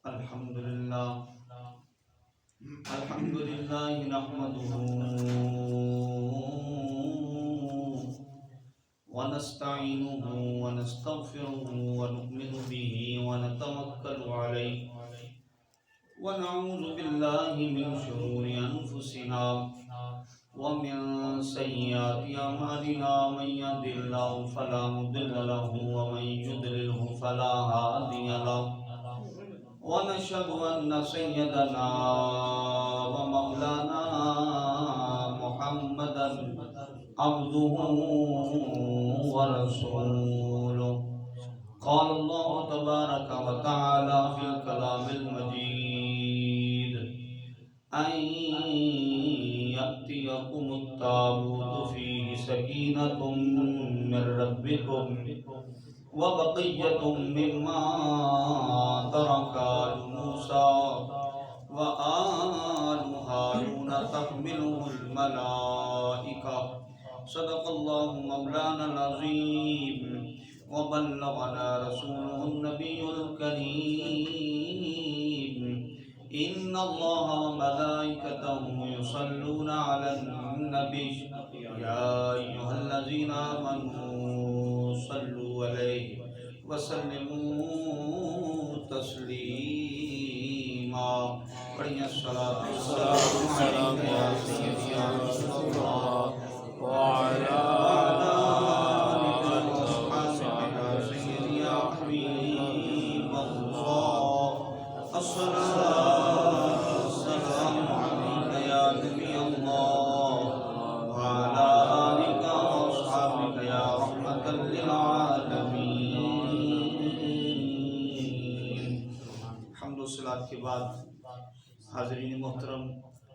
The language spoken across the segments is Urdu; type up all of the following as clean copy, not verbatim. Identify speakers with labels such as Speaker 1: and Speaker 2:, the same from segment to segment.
Speaker 1: الحمد لله نحمده ونستعينه ونستغفره ونؤمن به ونتوكل عليه ونعوذ بالله من شرور أنفسنا ومن سيئات أعمالنا من يهد الله فلا مضل له ومن يضلله فلا هادي له ونشهد أن سيدنا ومولانا محمدا عبده ورسوله قال الله تبارك وتعالى في الكلام المجيد أن يأتيكم التابوت فيه سكينة من ربكم وبقية مما ترك آل موسى وآل هارون تحمله الملائكة صدق الله مولانا العظيم وبلغنا رسوله النبي الكريم إن الله وملائكته يصلون على النبي يا أيها الذين آمنوا صلوا عليه وسلموا تسليما بڑی الصلاة والسلام عليك يا سيدي يا رسول الله وعلى آلك وأصحابك يا سيدي يا حبيب الله الصلاة والسلام عليك يا نبي الله وعلى آلك وأصحابك يا رحمة للعالمين. حمد و صلاة کے بعد حاضرین محترم،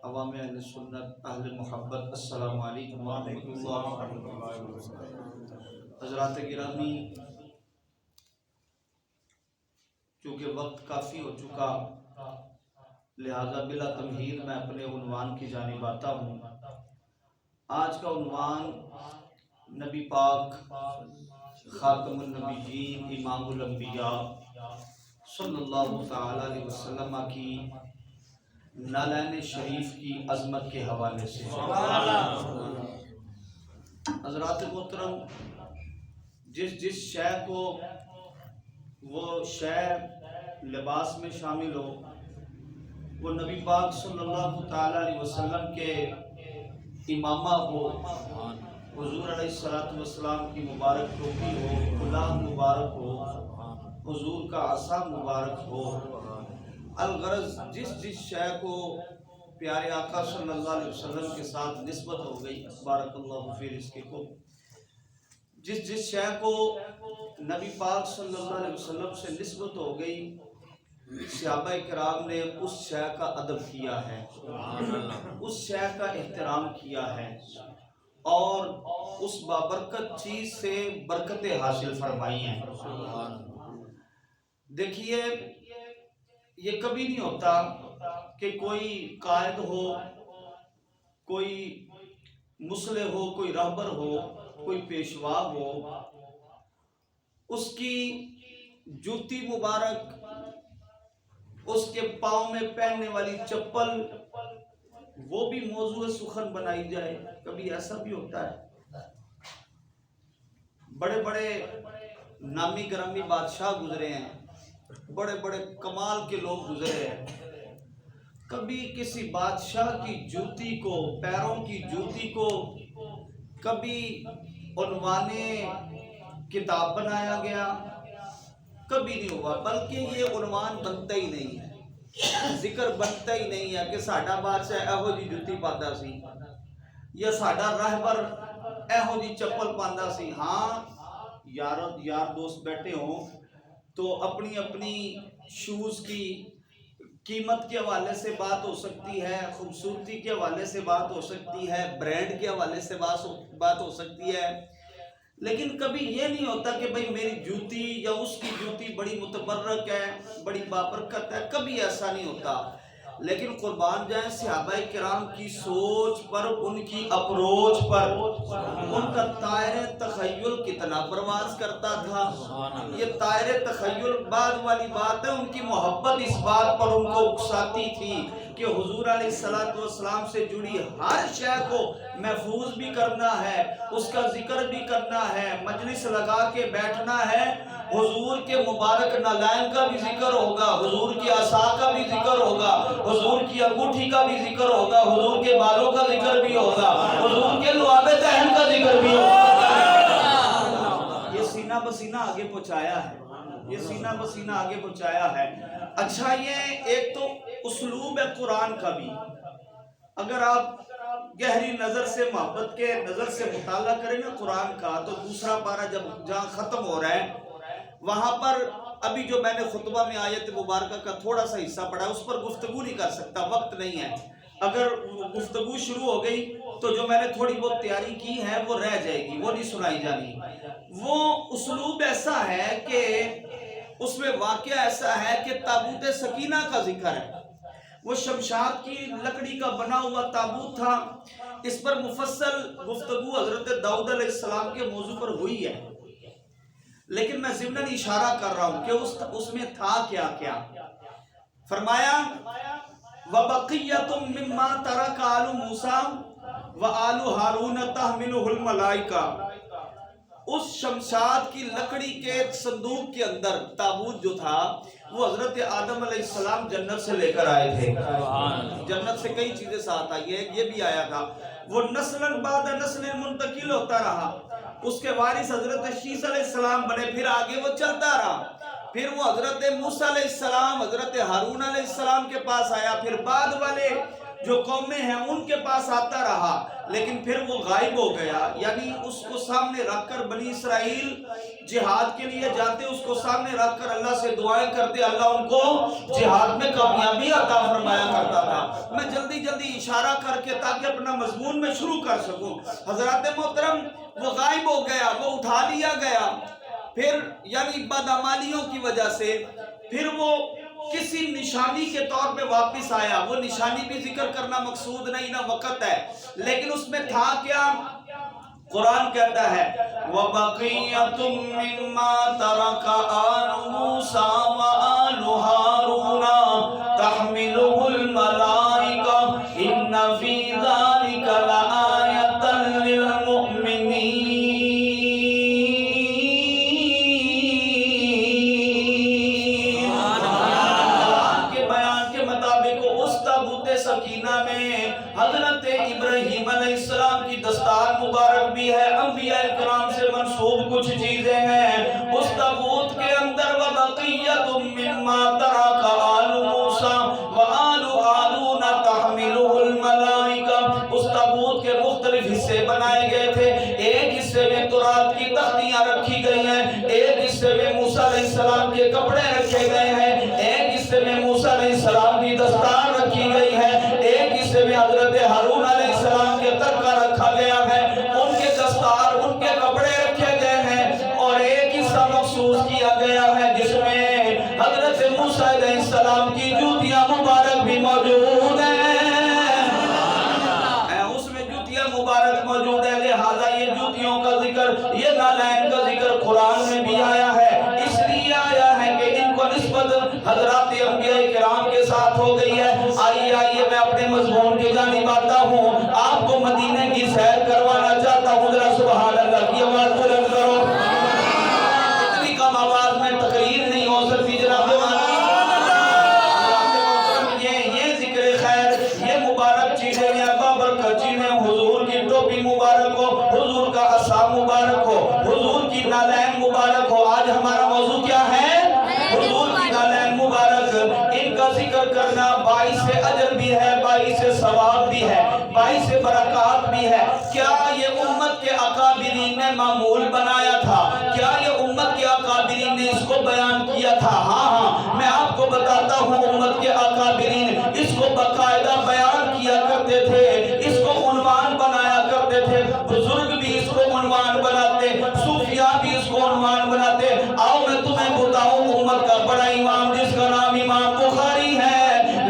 Speaker 1: عوام اہل سنت، اہل محبت، السلام علیکم ورحمۃ اللہ وبرکاتہ. حضرات گرامی، چونکہ وقت کافی ہو چکا لہذا بلا تمہید میں اپنے عنوان کی جانب آتا ہوں. آج کا عنوان نبی پاک خاتم النبیین امام الانبیاء صلی اللہ تعالی علیہ وسلم کی نالین شریف کی عظمت کے حوالے سے. حضرات محترم، جس شے کو وہ شے لباس میں شامل ہو، وہ نبی پاک صلی اللہ تعالی علیہ وسلم کے امامہ ہو، حضور علیہ السلام کی مبارک ٹوپی ہو، کلاه مبارک ہو، حضور کا عصا مبارک ہو، الغرض جس شے کو پیارے آقا صلی اللہ علیہ وسلم کے ساتھ نسبت ہو گئی، بارک اللہ فی رزقکم، جس شے کو نبی پاک صلی اللہ علیہ وسلم سے نسبت ہو گئی، صحابہ کرام نے اس شے کا ادب کیا ہے، اس شے کا احترام کیا ہے اور اس بابرکت چیز سے برکتیں حاصل فرمائی ہیں. دیکھیے، یہ کبھی نہیں ہوتا کہ کوئی قائد ہو، کوئی مصلح ہو، کوئی رہبر ہو، کوئی پیشوا ہو، اس کی جوتی مبارک، اس کے پاؤں میں پہننے والی چپل، وہ بھی موضوع سخن بنائی جائے. کبھی ایسا بھی ہوتا ہے. بڑے بڑے نامی گرامی بادشاہ گزرے ہیں، بڑے بڑے کمال کے لوگ گزرے ہیں. کبھی کسی بادشاہ کی جوتی کو، پیروں کی جوتی کو کبھی عنوان کتاب بنایا گیا؟ کبھی نہیں ہوا. بلکہ یہ عنوان بنتا ہی نہیں ہے، ذکر بنتا ہی نہیں ہے کہ ساڈا بادشاہ ایہو جی جوتی پاندا سی یا ساڈا راہبر ایہو جی چپل پاندا سی. ہاں، یار دوست بیٹھے ہوں تو اپنی اپنی شوز کی قیمت کے حوالے سے بات ہو سکتی ہے، خوبصورتی کے حوالے سے بات ہو سکتی ہے، برانڈ کے حوالے سے بات ہو سکتی ہے، لیکن کبھی یہ نہیں ہوتا کہ بھئی میری جوتی یا اس کی جوتی بڑی متبرک ہے، بڑی بابرکت ہے. کبھی ایسا نہیں ہوتا. لیکن قربان جائیں صحابہ کرام کی سوچ پر، ان کی اپروچ پر ان کا طائر تخیل کتنا پرواز کرتا تھا۔ یہ طائر تخیل بعد والی بات ہے، ان کی محبت اس بات پر ان کو اکساتی تھی کہ حضور علیہ السلام سے جڑی ہر شے کو محفوظ بھی کرنا ہے، اس کا ذکر بھی کرنا ہے، مجلس لگا کے بیٹھنا ہے، حضور کے مبارک نالائن کا بھی ذکر ہوگا، حضور کی عصا کا بھی ذکر ہوگا، حضور کی انگوٹھی کا بھی ذکر ہوگا، حضور کے بالوں کا ذکر بھی ہوگا، حضور کے لعاب دہن کا ذکر بھی ہوگا۔ یہ سینہ بسینہ آگے پہنچایا ہے، یہ سینہ بسینہ آگے پہنچایا ہے۔ اچھا، یہ ایک تو اسلوب ہے قرآن کا بھی، اگر آپ گہری نظر سے، محبت کے نظر سے مطالعہ کریں نا قرآن کا، تو دوسرا پارہ جب جہاں ختم ہو رہا ہے وہاں پر ابھی جو میں نے خطبہ میں آیت مبارکہ کا تھوڑا سا حصہ پڑھا ہے، اس پر گفتگو نہیں کر سکتا، وقت نہیں ہے۔ اگر گفتگو شروع ہو گئی تو جو میں نے تھوڑی بہت تیاری کی ہے وہ رہ جائے گی، وہ نہیں سنائی جانی۔ وہ اسلوب ایسا ہے کہ اس میں واقعہ ایسا ہے کہ تابوت سکینہ کا ذکر ہے، وہ شمشاد کی لکڑی کا بنا ہوا تابوت تھا۔ اس پر مفصل گفتگو حضرت داؤد علیہ السلام کے موضوع پر ہوئی ہے، لیکن میں ضمناً اشارہ کر رہا ہوں کہ اس میں تھا کیا کیا۔ فرمایا وَبَقِيَّةٌ مِّمَّا تَرَكَ آلُ مُوسَىٰ وَآلُ هَارُونَ تَحْمِلُهُ الْمَلَائِكَةُ۔ اس شمشاد کی لکڑی کے صندوق کے اندر تابوت جو تھا وہ حضرت آدم علیہ السلام جنت سے لے کر آئے تھے۔ جنت سے کئی چیزیں ساتھ آئی ہیں، یہ بھی آیا تھا۔ وہ نسلاً بعد نسل منتقل ہوتا رہا، اس کے وارث حضرت شیس علیہ السلام بنے، پھر آگے وہ چلتا رہا، پھر وہ حضرت موسیٰ علیہ السلام، حضرت ہارون علیہ السلام کے پاس آیا، پھر بعد والے جو قومیں ہیں ان کے پاس آتا رہا، لیکن پھر وہ غائب ہو گیا۔ یعنی اس کو سامنے رکھ کر بنی اسرائیل جہاد کے لیے جاتے، اس کو سامنے رکھ کر اللہ سے دعائیں کرتے، اللہ ان کو جہاد میں کامیابی عطا فرمایا کرتا تھا۔ میں جلدی جلدی اشارہ کر کے تاکہ اپنا مضمون میں شروع کر سکوں۔ حضرات محترم، وہ غائب ہو گیا، وہ اٹھا لیا گیا، پھر یعنی بدعمالیوں کی وجہ سے پھر وہ کسی نشانی کے طور پہ واپس آیا۔ وہ نشانی بھی ذکر کرنا مقصود نہیں، نہ وقت ہے، لیکن اس میں تھا کیا؟ قرآن کہتا ہے وَبَقِيَّةٌ مِّمَّا تَرَكَ آلُ مُوسَىٰ وَآلُ هَارُونَ تَحْمِلُهُ الْمَلَائِكَةُ إِنَّ فِي ذَلِكَ لَآيَةً لِّلْمُؤْمِنِينَ۔ سکینہ میں حضرت ابراہیم علیہ السلام کی دستار مبارک بھی ہے، انبیاء کرام سے منسوب کچھ چیزیں ہیں۔ اس تابوت کے اندر وَبَقِيَّةٌ مِّمَّا تَرَكَ آلُ مُوسَىٰ وَآلُ هَارُونَ تَحْمِلُهُ الْمَلَائِكَةُ۔ اس تابوت کے مختلف حصے بنائے گئے تھے، ایک حصے میں تورات کی تختیاں رکھی گئی ہیں، ایک حصے میں موسیٰ علیہ السلام کے کپڑے رکھے گئے ہیں، ایک حصے میں موسیٰ علیہ السلام کی دستار رکھی گئی ہے، ایک حصے میں حضرت ہارون علیہ السلام کے ترکہ رکھا گیا ہے، ان کے دستار، ان کے کپڑے رکھے گئے ہیں، اور ایک حصہ مخصوص کیا گیا ہے جس میں حضرت موسیٰ علیہ السلام کی جوتیاں مبارک بھی موجود ہیں، اس میں جوتیاں مبارک موجود ہیں۔ لہذا یہ جوتیوں کا ذکر، یہ نالین کا ذکر قرآن میں بھی آیا ہے، اس لیے آیا ہے کہ ان کو نسبت حضرات انبیاء کرام کے ساتھ ہو گئی ہے۔ آئیے میں اپنے مضمون کی جانب آتا ہوں، آپ کو مدینے کی سیر کروانا چاہتا ہوں۔ ذرا سبحان اللہ کی آواز بلند کرو۔ اتنی کم آواز میں تقریر نہیں ہو سکتی جناب۔ یہ ذکر خیر، یہ مبارک چیزیں، یہ بابرکت چیزیں، حضور کی ٹوپی مبارک ہو، حضور کا عصا مبارک ہو، حضور کی نالین مبارک ہو۔ آج ہمارا موضوع کیا ہے؟ حضور کی نالین مبارک۔ ان کا ذکر کرنا باعث اجر بھی ہے، باعث ثواب بھی ہے، باعث برکات بھی ہے۔ کیا یہ امت کے اکابرین نے معمول بنایا تھا؟ کیا یہ امت کے اکابرین نے اس کو بیان کیا تھا؟ ہاں، میں آپ کو بتاتا ہوں، امت کے اکابرین اس کو باقاعدہ بیان کیا کرتے تھے، اس کو عنوان بنایا کرتے تھے۔ بزرگ بھی اس کو عنوان بناتے، صوفیاء بھی اس کو عنوان بناتے۔ آؤ میں تمہیں بتاؤں، امت کا بڑا امام جس کا نام امام بخاری ہے،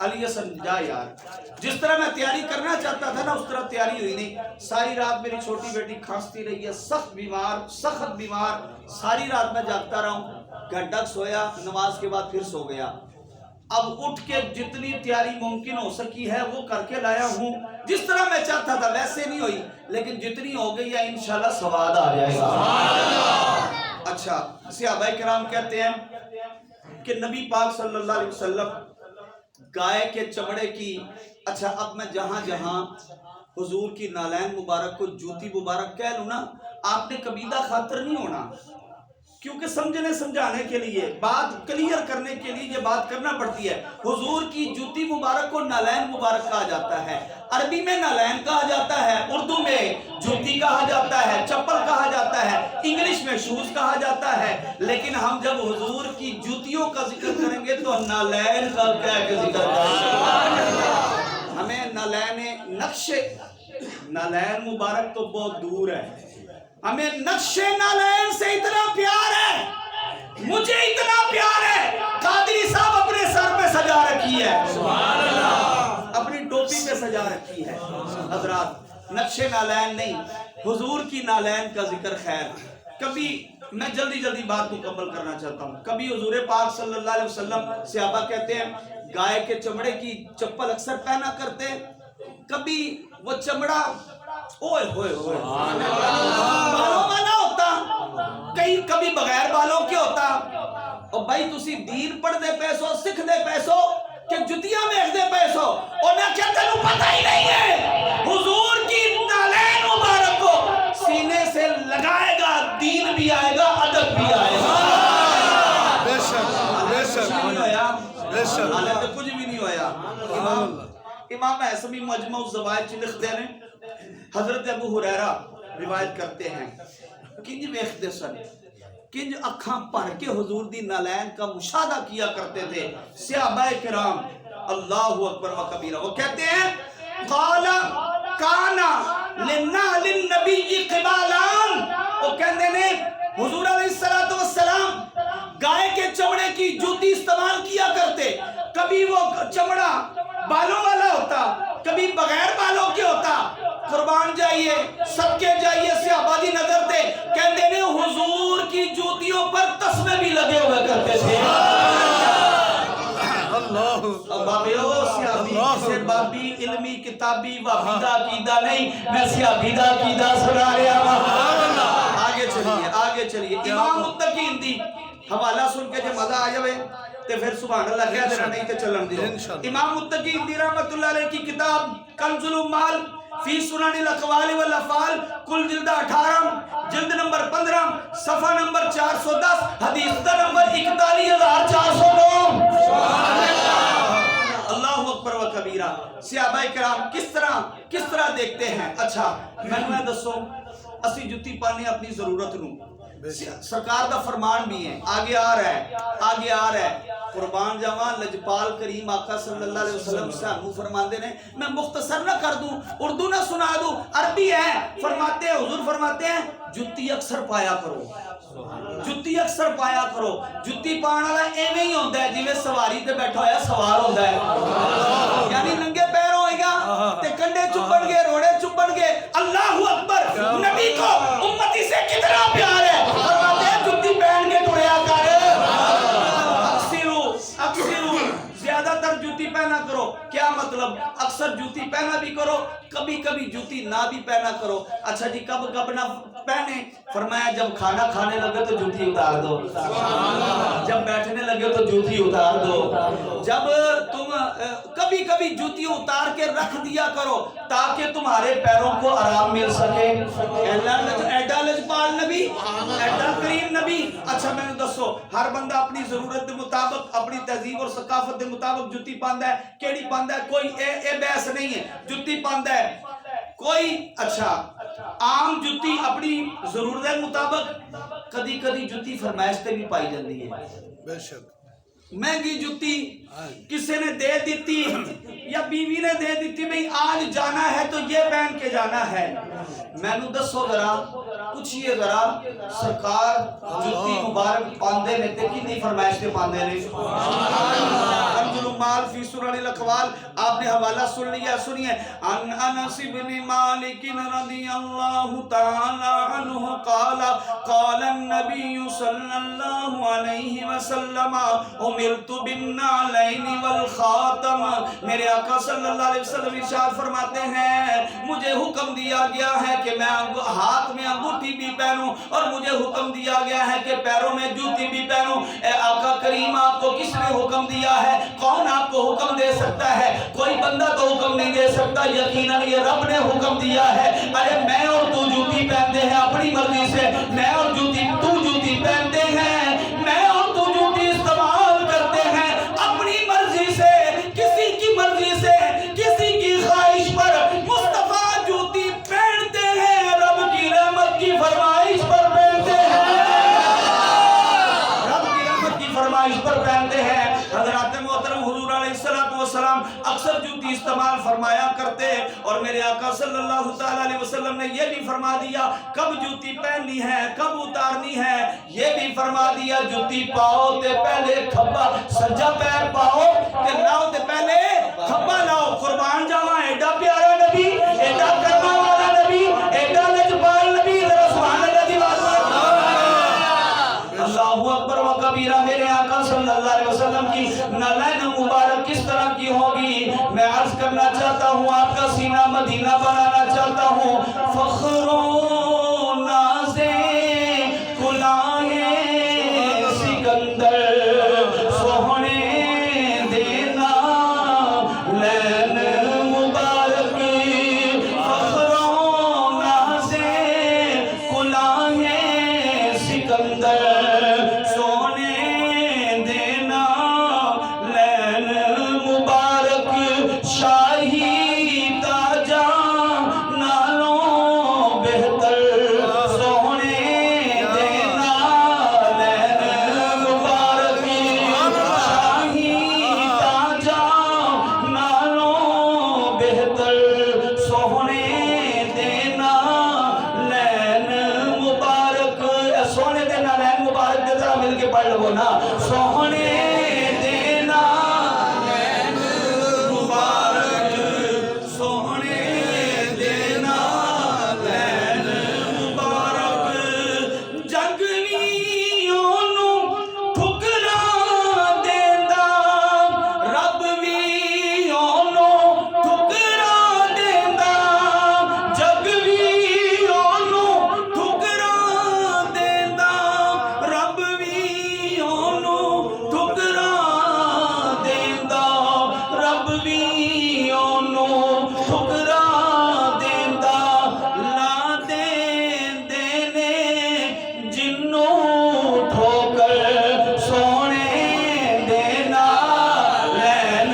Speaker 1: علی حسن جا یار، جس طرح میں تیاری کرنا چاہتا تھا نا اس طرح تیاری ہوئی نہیں. ساری رات میری چھوٹی بیٹی کھانستی رہی ہے، سخت بیمار. ساری رات میں جاگتا رہا ہوں، گھنٹہ سویا، نماز کے بعد پھر سو گیا. اب اٹھ کے جتنی تیاری ممکن ہو سکی ہے وہ کر کے لایا ہوں. جس طرح میں چاہتا تھا ویسے نہیں ہوئی، لیکن جتنی ہو گئی ہے انشاءاللہ سواد آ جائے گا. اچھا، صحابہ کرام کہتے ہیں کہ نبی پاک صلی اللہ علیہ وسلم گائے کے چمڑے کی، اچھا اب میں جہاں جہاں حضور کی نالین مبارک کو جوتی مبارک کہہ لوں نا، آپ نے قبیلہ خاطر نہیں ہونا، کیونکہ سمجھنے سمجھانے کے لیے، بات کلیئر کرنے کے لیے یہ بات کرنا پڑتی ہے. حضور کی جوتی مبارک کو نالین مبارک کہا جاتا ہے. عربی میں نالین کہا جاتا ہے، اردو میں جوتی کہا جاتا ہے، چپل کہا جاتا ہے، انگلش میں شوز کہا جاتا ہے. لیکن ہم جب حضور کی جوتیوں کا ذکر کریں گے تو نالین کا کہہ کے ذکر کریں گے. ہمیں نالین مبارک تو بہت دور ہے، ہمیں نقش نالین سے اتنا پیار ہے، مجھے اتنا پیار ہے، قادری صاحب اپنے سر پہ سجا رکھی ہے، سبحان اللہ، اپنی ٹوپی پہ سجا رکھی ہے. حضرات نقش نالین نہیں، حضور کی نالین کا ذکر. خیر، کبھی میں جلدی بات مکمل کرنا چاہتا ہوں. کبھی حضور پاک صلی اللہ علیہ وسلم صحابہ کہتے ہیں گائے کے چمڑے کی چپل اکثر پہنا کرتے، کبھی وہ چمڑا اوئے ہوئے بالوں والا ہوتا، کبھی بغیر بالوں کے ہوتا. اور بھائی تسی دین پڑھ دے پیسو، سکھ دے پیسو کہ جتیاں ویکھ دے پیسو، اور میں کیا تینوں پتہ ہی نہیں ہے حضور کی نالین مبارک کو سینے سے لگائے گا، دین بھی آئے گا، ادب بھی آئے گا. بے شک حالت کچھ بھی نہیں ہویا. امام حسمی مجمع الزوائد چ لکھ دے نے، حضرت ابو ہریرہ روایت کرتے ہیں کنج ویکھدے سن، کنج اکھاں پڑھ کے حضور دی نالین کا مشاہدہ کیا کرتے تھے صحابہ کرام. اللہ اکبر و کبیرہ. وہ کہتے ہیں قال کانا لنعل النبی قبالان، وہ کہتے ہیں حضور علیہ السلام گائے کے چمڑے کی جوتی استعمال کیا کرتے. کبھی وہ چمڑا بالوں والا ہوتا، کبھی بغیر بالوں کے ہوتا. قربان جائیے، صدقے جائیے صحابہ دی نظر تے کہتے ہیں حضور کی جوتیوں پر تسمے بھی لگے ہوئے کرتے تھے. بابی علمی کتابی وحیدہ عقیدہ نہیں، میں سیابیدہ عقیدہ سنا رہا ہوں. آگے چلیے. امام متقین دی حوالہ سن کے جو مزہ آ جائے تے پھر سبحان اللہ کہہ دینا، نہیں تے چلن دیو. امام متقین دی رحمت اللہ علیہ کی کتاب کنز الامال فی سنن الاقوال والافعال، کل جلد 18، جلد نمبر 15، صفحہ نمبر 410، حدیث نمبر 41409. اللہ اکبر و کبیرہ. صحابہ کرام کس طرح دیکھتے ہیں. اچھا میں دسو، اسی جتی پانے اپنی ضرورت نوں، سرکار دا فرمان بھی ہے، آگے آ رہا ہے. قربان جاواں لجپال کریم آقا صلی اللہ علیہ وسلم سانوں فرماندے نے، میں مختصر نہ کر دوں، اردو نہ سنا دوں، عربی ہے. فرماتے ہیں حضور فرماتے ہیں جتی اکثر پایا کرو، جتی اکثر پایا کرو. جتی پان والا ایویں ہی ہوندا ہے جویں سواری تے بیٹھا ہویا سوار ہوندا ہے، یعنی ننگے پیر ہوئے گا تے کنڈے چپن گے، روڑے چپن گے. اللہ اکبر. نبی کو امتی سے کتنا پیار ہے، فرماتے ہیں جتی پہن کے ٹریا کر، اکثر زیادہ تر جوتی پہنا کرو. کیا مطلب؟ اکثر جوتی پہنا بھی کرو، کبھی جوتی نہ بھی پہنا کرو. اچھا جی کب نہ پہنے؟ فرمایا جب کھانا کھانے لگے تو جوتی اتار دو، جب بیٹھنے لگے تو جوتی اتار دو. جب تم کبھی جوتی اتار کے رکھ دیا کرو تاکہ تمہارے پیروں کو آرام مل سکے. ایڈا لجپال نبی، ایڈا کریم نبی. اچھا میں نے دسو، ہر بندہ اپنی ضرورت دے مطابق، اپنی تہذیب اور ثقافت دے مطابق جوتی پاندا ہے. کیڑی پاندا ہے؟ کوئی اے بحث نہیں ہے، جوتی پاندا ہے کوئی. اچھا عام جوتی اپنی ضرورت دے مطابق، کدی جوتی فرمائش تے بھی پائی جاندی ہے. بے شک مہنگی جتی کسی نے دے دیتی یا بیوی نے دے دیتی، بھئی آج جانا ہے تو یہ پہن کے جانا ہے، میں نو دسو ذرا پوچھئے ذرا سرکار جتی مبارک پاندے نے تے کتنی فرمائش کے پاندے نے؟ کنز المال فی سنن الاقوال، آپ نے حوالہ سن لیا، سنیے ان انس بن مالک رضی اللہ تعالی عنہ قال قال النبی صلی اللہ علیہ وسلم امرت بالنعلین والخاتم، میرے آقا صلی اللہ علیہ وسلم ارشاد فرماتے ہیں مجھے حکم دیا گیا ہے کہ میں ہاتھ میں انگوٹھی بھی پہنوں اور مجھے حکم دیا گیا ہے کہ پیروں میں جوتی بھی پہنوں۔ اے آقا کریم آپ کو کس نے حکم دیا ہے؟ کون آپ کو حکم دے سکتا ہے؟ کوئی بندہ تو حکم نہیں دے سکتا، یقیناً یہ رب نے حکم دیا ہے۔ ارے میں اور تو جوتی پہنتے ہیں اپنی مرضی سے، میں اور تو جوتی پہنتے ہیں، میں اور تو جوتی استعمال کرتے ہیں اپنی مرضی سے، کسی کی مرضی سے، کسی کی خواہش پر مصطفیٰ جوتی پہنتے ہیں، رب کی رحمت کی فرمائش پر پہنتے ہیں، رب کی رحمت کی فرمائش پر پہنتے ہیں۔ حضرات محترم حضور علیہ السلام اکثر جوتی استعمال فرمایا کرتے، اور میرے آقا صلی اللہ تعالیٰ علیہ وسلم نے یہ بھی فرما دیا کب جوتی پہننی ہے کب اتارنی ہے، یہ بھی فرما دیا جوتی پاؤ تے پہلے کھبا، سجا پیر پاؤ تے لاؤ تے پہلے کھبا لاؤ۔ قربان جاواں ایڈا پیارا نبی، ایڈا کرما والا نبی، ایڈا لجپال نبی، ذرا سبحان اللہ دی بات اللہ اکبر و کبیرہ۔ میرے آقا صلی اللہ علیہ وسلم کی نالین مبارک کس طرح کی ہوگی، میں عرض کرنا چاہتا ہوں، آپ کا سینہ مدینہ بنانا چاہتا ہوں۔ فخر و نازے کلائے سکندر سوہنے دینا لین مبارک، فخر و نازے کلائے سکندر سونے دینا لین مبارک، شاہی تاجا نالوں بہتر سونے دینا لین مبارک، شاہی تاجا نالوں بہتر سونے دینا لین مبارک۔ سونے دینا لین مبارک دے ذرا مل کے پڑھ لو نا، سونے دینا لین مبارک، سونے دینا لین مبارک، جگویوں نو ٹھکرا دیندا رب ویوں نو ٹھکرا دیندا، جگویوں نو ٹھکرا دیندا رب ویوں نو ٹھکرا دیندا، رب ویوں نو ٹھکرا دیندا، لا دیندے نے جنوں ٹھوکر سونے دینا لین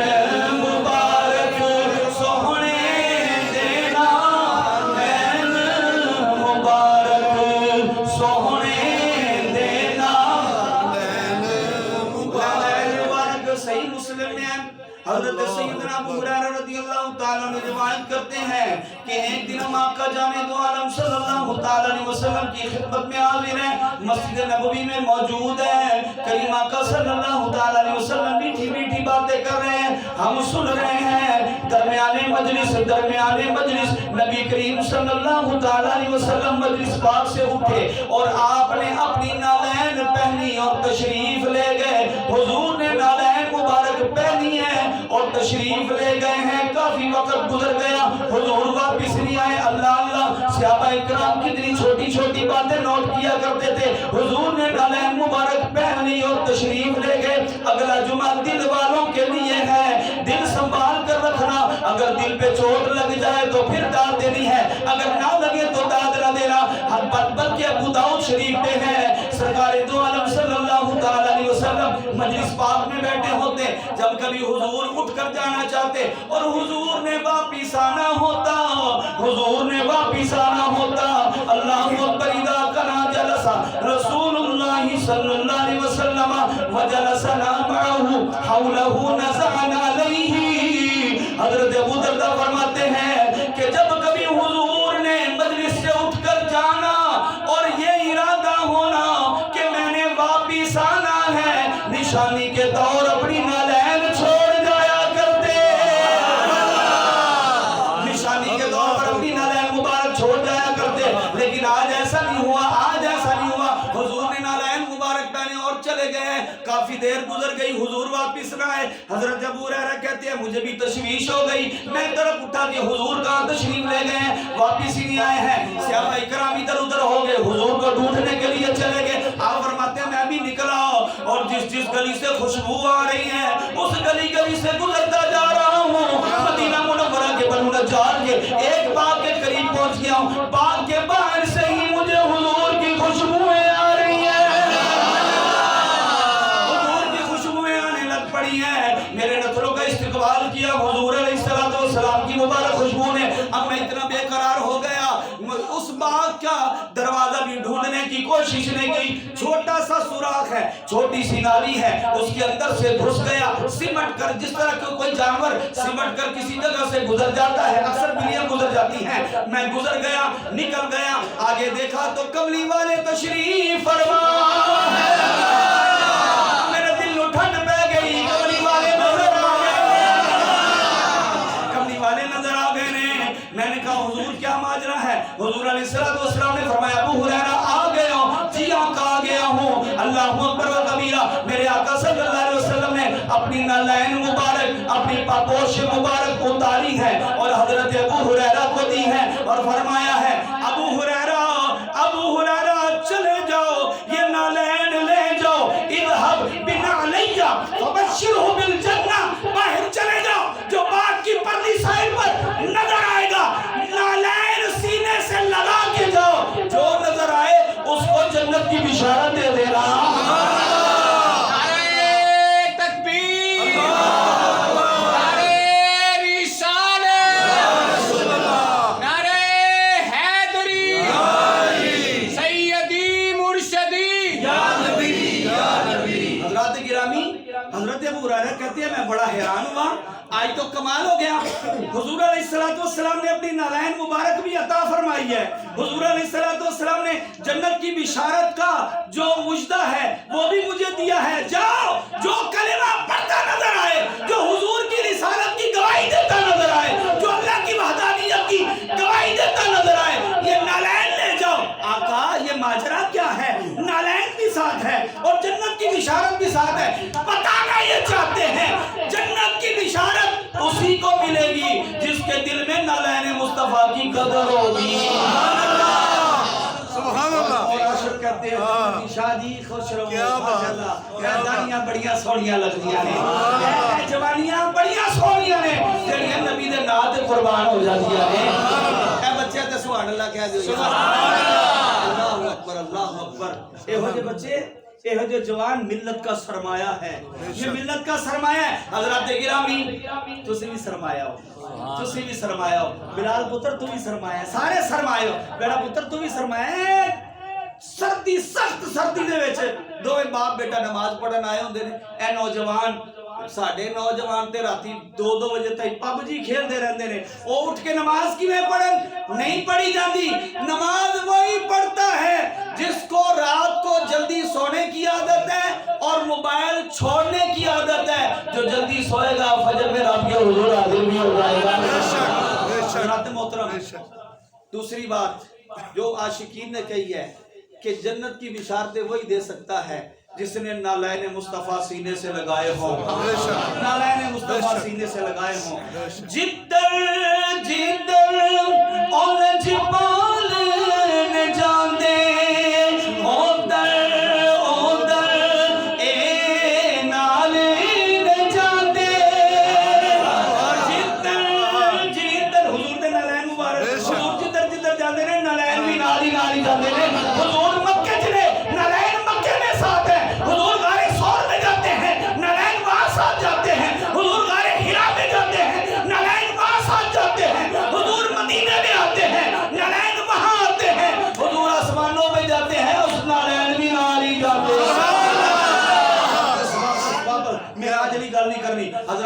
Speaker 1: مبارک، سونے دینا لین مبارک، سونے دینا لین مبارک۔ صحیح مسلم میں حضرت سیدنا ابو ہریرہ رضی اللہ تعالیٰ عنہ روایت کرتے ہیں کہ ایک دن ہم آقا جانے دو عالم صلی اللہ تعالیٰ علیہ وسلم کی خدمت میں حاضر ہیں، مسجد نبوی میں موجود ہیں، کریم آقا صلی اللہ تعالیٰ علیہ وسلم میٹھی میٹھی باتیں کر رہے ہیں، ہم سن رہے ہیں، درمیانے مجلس نبی کریم صلی اللہ تعالیٰ علیہ وسلم مجلس پاک سے اٹھے اور آپ نے اپنی نالین پہنی اور تشریف لے گئے، حضور نے نالین مبارک پہنی ہے اور تشریف لے گئے ہیں، کافی وقت گزر گیا، حضور واپس نہیں آئے۔ اللہ اللہ، صحابہ اکرام کتنی چھوٹی چھوٹی باتیں نوٹ کیا کرتے تھے۔ حضور نے نالین مبارک پہنی اور تشریف لے گئے۔ اگلا جمعہ دل والوں کے لیے ہے، دل سنبھال کر رکھنا، اگر دل پہ چوٹ لگ جائے تو پھر داد دینی ہے، اگر نہ لگے تو داد نہ دینا۔ بلکہ ابو داؤد شریف پہ ہے، سرکار دو عالم صلی اللہ تعالیٰ علیہ وسلم مجلس پاک میں بیٹھے ہوتے، جب کبھی حضور اٹھ کر جانا چاہتے اور حضور نے واپس آنا ہوتا، حضور نے واپس آنا ہوتا، اللہ اکبر، اذا کنا جلسا رسول اللہ صلی اللہ علیہ وسلم وجلسنا معه حوله نزعنا علیہ. حضرت ابو درداء فرماتے ہیں کہ جب کبھی حضور نے مجلس سے اٹھ کر جانا اور یہ ارادہ ہونا کہ میں نے واپس آنا ہے، نشانی کے طور اپنی نالین چھوڑ جایا کرتے، نشانی کے طور پر اپنی نالین مبارک چھوڑ جایا کرتے. لیکن آج ایسا نہیں ہوا، آج ایسا نہیں ہوا. حضور نے نالین مبارک پہنے اور چلے گئے. کافی دیر گزر گئی، حضور واپس نہ آئے. حضرت ابو ہریرہ کہتے ہیں مجھے بھی تشویش ہو گئی. میں طرف اٹھا کہ حضور کہاں تشریف لے گئے ہیں، واپس ہی نہیں آئے ہیں. صحابہ اکرام ادھر ادھر ہو گئے، حضور کو ڈھونڈنے کے لیے چلے گئے. آپ فرماتے ہیں میں بھی نکلا اور جس گلی سے خوشبو آ رہی ہے اس گلی سے گزرتا جا رہا ہوں. مدینہ منورہ کے بنو نجار کے ایک باغ کے قریب پہنچ گیا ہوں. باغ کے باہر سے ہی مجھے حضور کی خوشبوئیں آ رہی ہیں، حضور کی خوشبوئیں آنے لگ پڑی ہیں. میرے نتھروں کا استقبال کیا حضور علیہ السلام کی مبارک خوشبو نے. اب میں اتنا بے قرار ہو گیا، اس باغ کا دروازہ بھی ڈھونڈنے کی کوشش نہیں کی. چھوٹا سا سوراخ ہے، چھوٹی سی نالی ہے، اس کے اندر سے گھس گیا. سمٹ کر جس طرح کہ کوئی جانور سمٹ کر کسی جگہ سے گزر جاتا ہے، اکثر بلیاں گزر جاتی ہیں، میں گزر گیا، نکل گیا. آگے دیکھا تو کملی والے تشریف فرما ہے. میرے دل میں ٹھنڈ پہ گئی، کملی والے نظر آ گئے، کملی والے نظر آ گئے نے. میں نے کہا حضور کیا ماجرا ہے؟ حضور علیہ السلام نے فرمایا ابو ہریرہ آ گیا ہوں. جی آقا آ گیا ہوں. اللہ اکبر و کبیرہ. میرے آقا صلی اللہ علیہ وسلم نے اپنی نالین مبارک، اپنی پاپوش مبارک اتاری ہے اور حضرت ابو ہریرہ کو دی ہے اور فرمایا ہے ابو ہریرہ چلے جاؤ، یہ نالین لے جاؤ. اذهب بنعلی فبشرہ بالجنہ. باہر چلے جاؤ، جو باغ کی پرلی سائڈ پر نظر آئے گا نالین سینے سے لگا کے جاؤ، جو نظر آئے اس کو جنت کی بشارت دے دینا. حضرت ابو ہریرہ کہتے ہیں میں بڑا حیران ہوا، آج تو کمال ہو گیا. حضور علیہ السلام نے اپنی نالین مبارک بھی عطا فرمائی ہے. حضور علیہ السلام نے جنت کی بشارت کا جو مجدہ ہے وہ بھی مجھے دیا ہے. جاؤ، جو کلمہ پڑھتا نظر آئے، جو حضور کی رسالت کی گواہی دیتا نظر آئے، جو اللہ کی وحدانیت کی گواہی دیتا نظر آئے، یہ نالین لے جاؤ. آقا یہ ماجرا کیا ہے؟ نالین بھی ساتھ ہے اور جنت کی بشارت بھی ساتھ ہے. بتانا یہ چاہتے ہیں جنت کی بشارت اسی کو ملے گی جس کے دل میں نالین مصطفیٰ کی قدر ہوگی. سبحان اللہ. اور عاشق کہتے ہیں شادی خوش رہو ماشاءاللہ. گردانیاں بڑیاں سونیاں لگدیاں نے، جوانیاں بڑیاں سونیاں نے جڑیاں نبی دے نام تے قربان ہو جاندیاں نے. اے بچے تے سبحان اللہ کہہ دیو. سبحان اللہ. اللہ اکبر، اللہ اکبر. ایہو جے بچے، ایہو جو جوان ملت کا سرمایہ ہے، یہ ملت کا سرمایہ ہے. حضرات گرامی تسی بھی سرمایہ ہو، تسی بھی سرمایہ ہو. بلال پتر تو بھی سرمایہ ہے، سارے سرمایہ ہو. بیڑا پتر تو بھی سرمایہ ہے. سردی، سخت سردی دے وچ دوویں باپ بیٹا نماز پڑھن آئے ہوندے نے. اے نوجوان، ساڈے نوجوان تے راتی 2 بجے تک پب جی کھیلتے رہتے ہیں. وہ اٹھ کے نماز کیویں پڑھن؟ نہیں پڑھی جاتی. نماز وہی پڑھتا ہے جس کو رات کو جلدی سونے کی عادت ہے اور موبائل چھوڑنے کی عادت ہے. جو جلدی سوئے گا فجر میں رب کے حضور حاضر بھی ہو جائے گا. حضرات محترم، دوسری بات جو عاشقین نے کہی ہے کہ جنت کی بشارتیں وہی دے سکتا ہے جس نے نالین مصطفیٰ سینے سے لگائے ہوں، نالین مصطفیٰ سینے سے لگائے ہوں. جدر جدر اولج پال نے جان دے حضور مکہ چلے، نالین مکہ میں ساتھ ہے. حضور غار ثور میں جاتے ہیں، نالین وہاں ساتھ جاتے ہیں. حضور غار حرا میں جاتے ہیں، نالین وہاں ساتھ جاتے ہیں. حضور مدینے میں آتے ہیں، نالین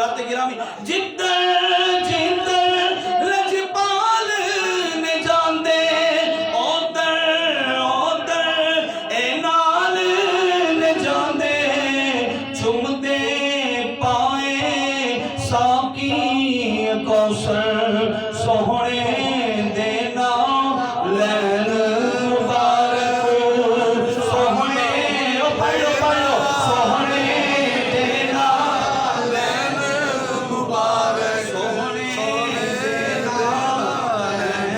Speaker 1: حضرات گرامی جدر جدر لجپال نے جان دے اوتر اوتر اے نال نے جان دے چم دے پائے ساکی کوثر سوہنے دینا لین مبارک سوہنے پڑھو پڑھو سوہنے دینا لین مبارک سوہنے دینا لین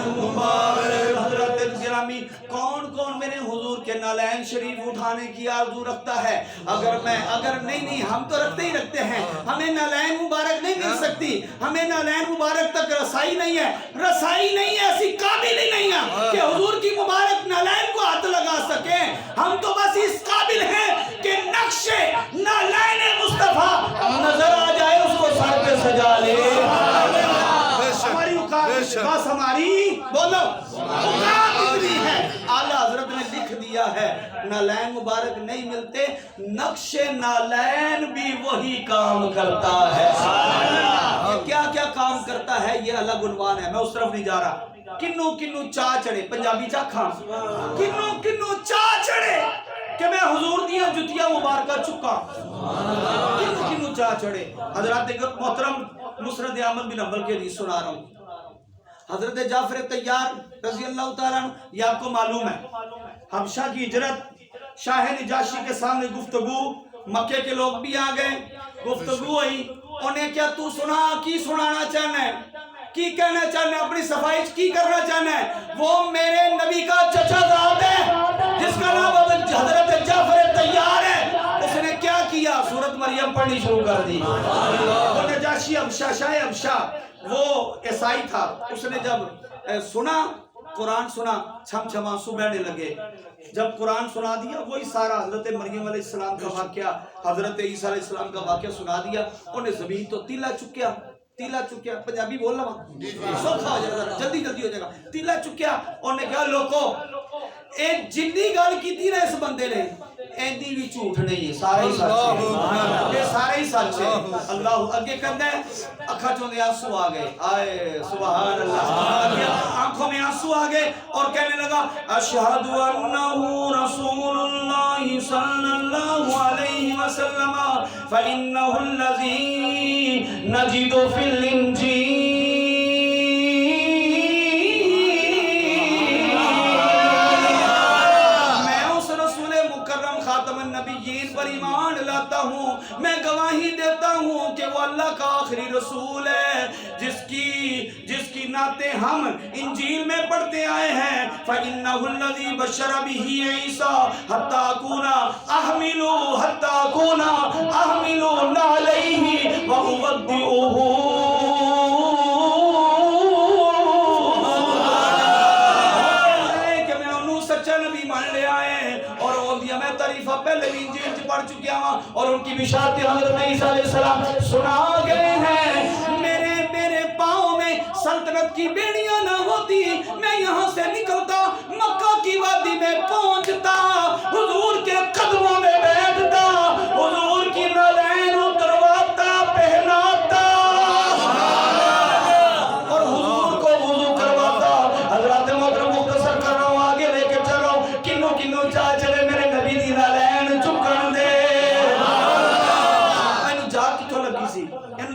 Speaker 1: مبارک حضرت گرامی کون کون میرے حضور کے نالین شریف اٹھانے کی آرزو رکھتا ہے اگر نہیں ہم تو رکھتے ہیں ہمیں نالین مبارک نہیں مل سکتی ہمیں نالین مبارک تک رسائی نہیں ہے ایسی قابل ہی نہیں ہے کہ حضور کی مبارک نالین کو ہاتھ لگا سکیں ہم تو بس اس قابل ہیں کہ نقش نالین مصطفیٰ نظر آ جائے اس کو سر پہ سجا لے ہماری اوقات بس ہماری بولو اوقات اتنی ہے اعلیٰ حضرت نے لکھ دیا ہے نالین مبارک نہیں ملتے نقش نالین بھی وہی کام کرتا ہے کیا کیا کام کرتا ہے یہ الگ عنوان ہے میں اس طرف نہیں جا رہا کنو چاہ چڑے پنجابی چاہ کھان کنو چاہ چڑے کہ میں حضور دیا جتیا مبارکہ چکا کنو چاہ چڑے حضرات محترم مسند احمد بن حنبل کے حدیث سنا رہا ہوں حضرت جعفر طیار رضی اللہ تعالیٰ عنہ یہ آپ کو معلوم ہے حبشہ کی ہجرت شاہ نجاشی کے سامنے گفتگو مکے کے لوگ بھی آ گئے گفتگو ہوئی انہیں کیا تو سنا کی سنانا چاہنا ہے کی کہنا چاہنا ہے اپنی صفائی کی کرنا چاہنا ہے وہ میرے نبی کا چچا زاد ہے جس کا نام حضرت جعفر طیار ہے اس نے کیا کیا سورۃ مریم پڑھنی شروع کر دی وہ نجاشی حبشہ شاہ حبشہ وہ عیسائی تھا اس نے جب سنا قرآن سنا چھم چھم آنسو بہنے لگے جب قرآن سنا دیا وہی سارا حضرت مریم علیہ السلام کا واقعہ حضرت عیسیٰ علیہ السلام کا واقعہ سنا دیا انہیں زمین تو تیلا چکیا پنجابی بولنا سوکھا ہو جائے گا جلدی ہو جائے گا تیلا چکیا انہیں کہا لوگوں اے جنی گال کی تھی نا اس بندے نے ایندی بھی جھوٹ نہیں ہے سارے ہی سچ ہے یہ سارے ہی سچ ہے اللہ اگے کہتا ہے اکھا چوندے آنسو آ گئے آئے سبحان اللہ آنکھوں میں آنسو آ گئے اور کہنے لگا اشہد انہ رسول اللہ صلی اللہ علیہ وسلم فإنہ الذی نجد فی الانجیل پر ایمان لاتا ہوں میں گواہی دیتا ہوں کہ وہ اللہ کا آخری رسول ہے جس کی نعتیں ہم انجیل میں پڑھتے آئے ہیں فَإِنَّهُ الَّذِي بَشَّرَ بِهِ عِيسَىٰ حَتَّى أَكُونَ أَحْمِلُ عَلَيْهِ وَأُوَدِّئُهُ پہلے بھی انجیل پڑھ چکیا ہوں اور ان کی بشارتیں حضرت عیسیٰ علیہ السلام سنا گئے ہیں میرے پاؤں میں سلطنت کی بیڑیاں نہ ہوتی میں یہاں سے نکلتا مکہ کی وادی میں پہنچتا حضور کے قدموں میں بیٹھتا حضور کی نالین اترواتا پہناتا اور حضور کو وضو کرواتا حضرات محترم مختصر کر رہا ہوں آگے لے کے چل رہا ہوں کنو چاہ چلے میرے نبی دی نالین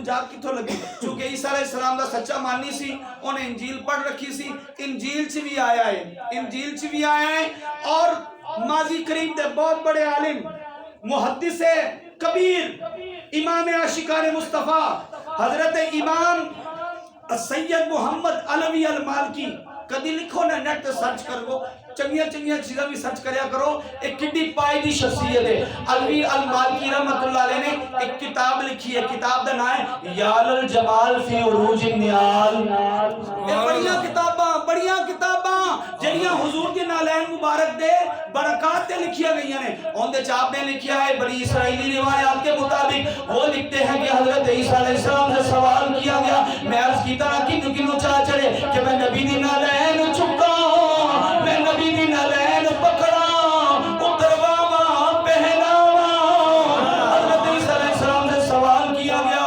Speaker 1: جاگ کتوں لگی چونکہ عیسیٰ علیہ السلام دا سچا مانی سی انہیں انجیل پڑھ رکھی سی انجیل چ بھی آیا ہے اور ماضی قریب دے بہت بڑے عالم محدث کبیر امام عاشقان مصطفیٰ حضرت امام سید محمد علوی المالکی کدی لکھو نا نیٹ تے سرچ کرو چنگیاں چیزاں بھی سرچ کریا کرو ایک کڈی پائی دی شخصیت ہے علوی المالکی رحمت اللہ علیہ نے ایک کتاب لکھی ہے کتاب دا نام ہے یال الجمال فی عروج النیال بڑیاں کتاباں جڑیاں حضور کے نالین مبارک دے برکات تے لکھیا گئی ہیں ان دے چاپ نے لکھیا ہے بڑی اسرائیلی روایات کے مطابق وہ لکھتے ہیں کہ حضرت عیسیٰ علیہ السلام سے سوال کیا گیا میں عرض کی طرح کنو چاہ چڑے کہ میں نبی دی نالین چکا ہوں میں نبی دی نالین پکڑا اترواما پہناوا حضرت عیسیٰ علیہ السلام سے سوال کیا گیا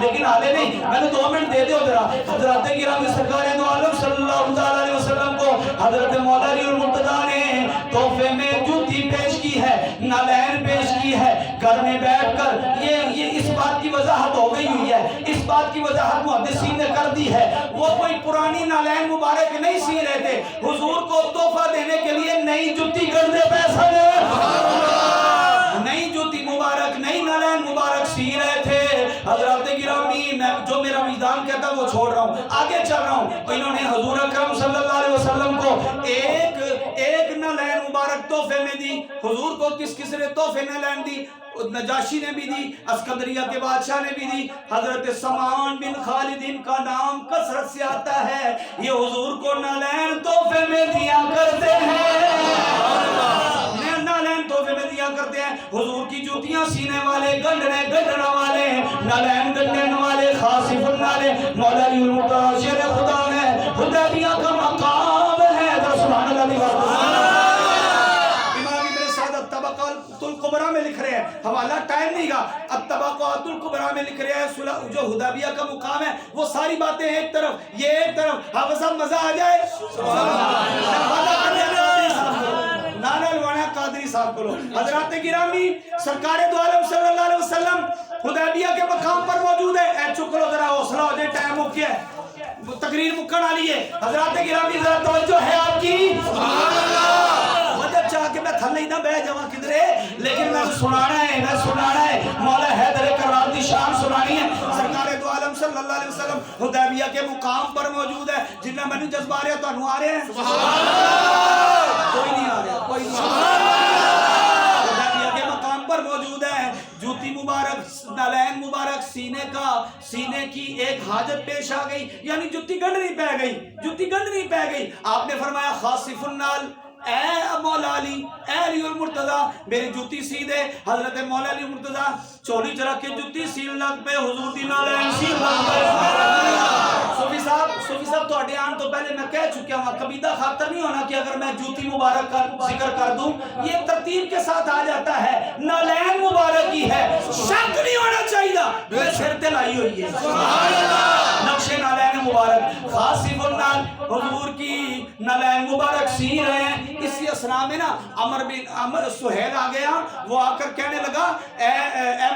Speaker 2: لیکن حالے نہیں، میں نے 2 منٹ دے دیو ذرا۔ حضرات گرامی سرکار دو عالم صلی اللہ علیہ وسلم کو حضرت مولا علی المرتضیٰ نے تحفے میں جوتی پیش کی ہے، نالین پیش کی ہے، گھر میں بیٹھ کر یہ اس بات کی وضاحت ہو گئی ہوئی ہے، اس بات کی وضاحت محدثین نے کر دی ہے، وہ کوئی پرانی نالین مبارک نہیں سی رہے تھے، حضور کو تحفہ دینے کے لیے نئی جوتی کر دے پیسہ دے، نئی جوتی مبارک نئی نالین مبارک سی رہے تھے۔ حضرات گرامی میں جو میرا وجدان کہتا وہ چھوڑ رہا ہوں، آگے چل رہا ہوں۔ انہوں نے حضور اکرم صلی اللہ علیہ وسلم کو ایک نالین مبارک تحفے میں دی۔ حضور کو کس نے تحفے نالین دی؟ نجاشی نے بھی دی، اسکندریہ کے بادشاہ نے بھی دی۔ حضرت سمان بن خالد ان کا نام کثرت سے آتا ہے، یہ حضور کو نالین تحفے میں دیا کرتے ہیں، نالین تحفے میں دیا کرتے ہیں۔ حضور کی جوتیاں سینے والے، گنڈنے والے، نالین گنڈنے والے، خاصف والے مولا علی المرتضیٰ شیر خدا ہے، حدیبیہ کا مقام ہے۔ سبحان اللہ دی بات الکبریٰ میں لکھ رہے ہیں، حوالہ ٹائم نہیں گا، الطبقات الکبریٰ میں لکھ رہے ہیں جو حدیبیہ کا مقام ہے، وہ ساری باتیں ایک طرف، یہ ایک طرف، حافظ صاحب مزہ آ جائے نانا لوانا قادری صاحب کو لو۔ حضرات گرامی سرکار دو عالم صلی اللہ علیہ وسلم حدیبیہ کے مقام پر موجود ہے۔ اے چک لو ذرا، حوصلہ ہو جائے، ٹائم ہو گیا ہے، تقریر مکن والی ہے۔ حضرات گرامی ذرا توجہ ہے آپ کی، چاہ کہ میں تھلے ہی نہ بہ جاؤں کدھرے، لیکن میں سنانا ہے مولا حیدر کرار دی شان سنانی ہے۔ سرکار دو عالم صلی اللہ علیہ وسلم حدیبیہ کے مقام پر موجود ہے۔ جنہیں میں نے جذبہ آ رہے ہیں تو انہوں آ رہے ہیں، کوئی نہیں آ رہا، کوئی نہیں آ رہا۔ حدیبیہ کے مقام پر موجود ہے، جوتی مبارک، نالین مبارک سینے کی ایک حاجت پیش آ گئی، یعنی جوتی گنڈنی پہ گئی۔ آپ نے فرمایا خاصف النال، اے مولا علی، اے علی المرتضیٰ میری جوتی سی دے۔ حضرت مولا علی المرتضیٰ چولی چرک کے جوتی سیل لگ پہ، حضور دی نالین سیل لگ پہ۔ صوفی صاحب تو اڈے آن تو پہلے میں کہہ چکیا ہوں، قبیدہ خاطر نہیں ہونا کہ اگر میں جوتی مبارک کا ذکر کر دوں، یہ ترتیب کے ساتھ آ جاتا ہے، نالین مبارک کی ہے، شک نہیں ہونا چاہیے، میں سر دلائی ہوئی ہے، نقش نالین مبارک خاصف النال، حضور کی نالین مبارک سی رہے ہیں۔ اسی اسنا میں نا عمر سہیل آ گیا، وہ آ کر کہنے لگا اے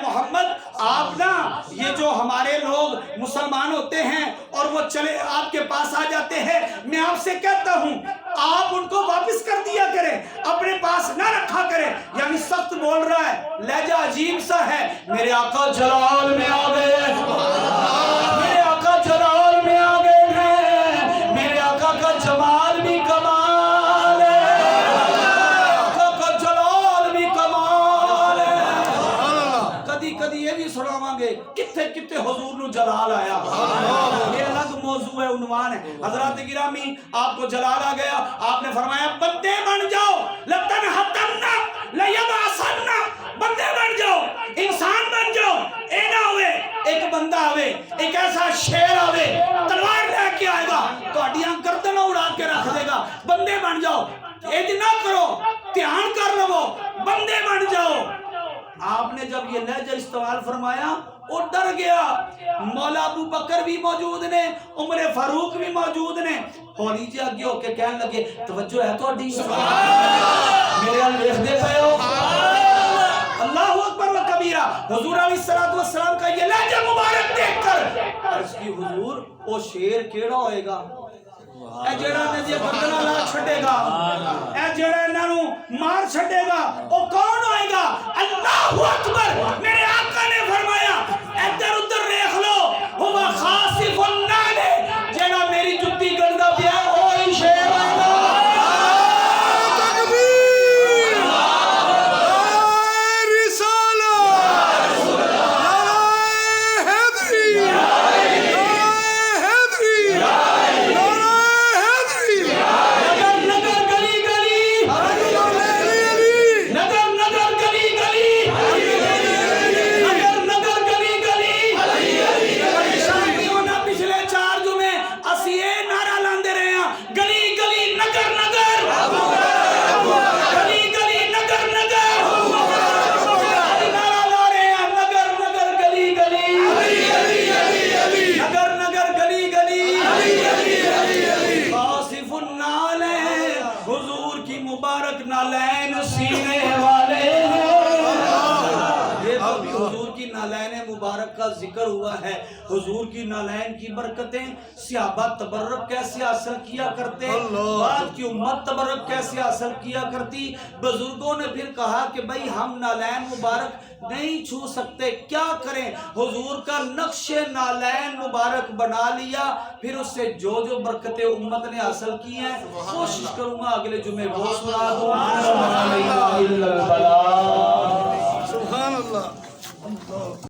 Speaker 2: محمد، آپ نا یہ جو ہمارے لوگ مسلمان ہوتے ہیں اور وہ چلے آپ کے پاس آ جاتے ہیں، میں آپ سے کہتا ہوں آپ ان کو واپس کر دیا کریں، اپنے پاس نہ رکھا کریں۔ یعنی سخت بول رہا ہے، لہجہ عجیب سا ہے۔ میرے آقا جلال میں آ گئے، میرے آقا جلال میں آ گئے ہیں، میرے آقا کا جمال بھی کمال ہے، آقا کا جلال بھی کمال ہے۔ کدی یہ بھی سناواں گے کتے حضور نو جلال آیا، یہ الگ موضوع ہے، عنوان ہے۔ حضرات گرامی آپ کو جلال آ گیا، آپ نے فرمایا بندے بن جاؤ، لَتَنْحَتَنَّ لَيَبْعَثَنَّ، بندے بن جاؤ، انسان بن جاؤ، اے نہ ہوئے ایک بندہ ہوئے، ایک ایسا شیر ہوئے تلوار لے کے آئے گا تو اڈیاں گردنوں اڑا کے رکھ دے گا۔ بندے بن جاؤ، ایج نہ کرو، دھیان کر لو، بندے بن جاؤ۔ آپ نے جب یہ لہجہ استعمال فرمایا وہ ڈر گیا۔ مولا ابو بکر بھی موجود نے، عمر فاروق بھی موجود نے، ہولی جی آگے ہو کے کہنے لگے توجہ ہے تو اڈی میرے حال دیکھ دے پہ ہو، اللہ اکبر و کبیرہ۔ حضور علیہ السلام کا یہ لہجہ مبارک دیکھ کر عرض کی حضور وہ شیر کیڑا ہوئے گا، اے جڑا نے جے گردنا لا چھڑے گا، اے جڑا انہوں مار چھڑے گا، وہ کون ہوئے گا؟ اللہ اکبر۔ میرے آقا نے فرمایا ادھر ادھر دیکھ لو، ہوا خاصف النال، جڑا میری جتی گردہ پیا وہی شیر ہوئے گا۔ مبارک کا ذکر ہوا ہے، حضور کی نالین کی برکتیں، صحابہ تبرک کیسے حاصل کیا کرتے، بعد کی امت تبرک کیسے حاصل کیا کرتی۔ بزرگوں نے پھر کہا کہ بھئی ہم نالین مبارک نہیں چھو سکتے، کیا کریں؟ حضور کا نقش نالین مبارک بنا لیا، پھر اس سے جو جو برکتیں امت نے حاصل کی ہیں کوشش کروں گا اگلے جمعے وہ سنا دوں۔
Speaker 3: سبحان اللہ۔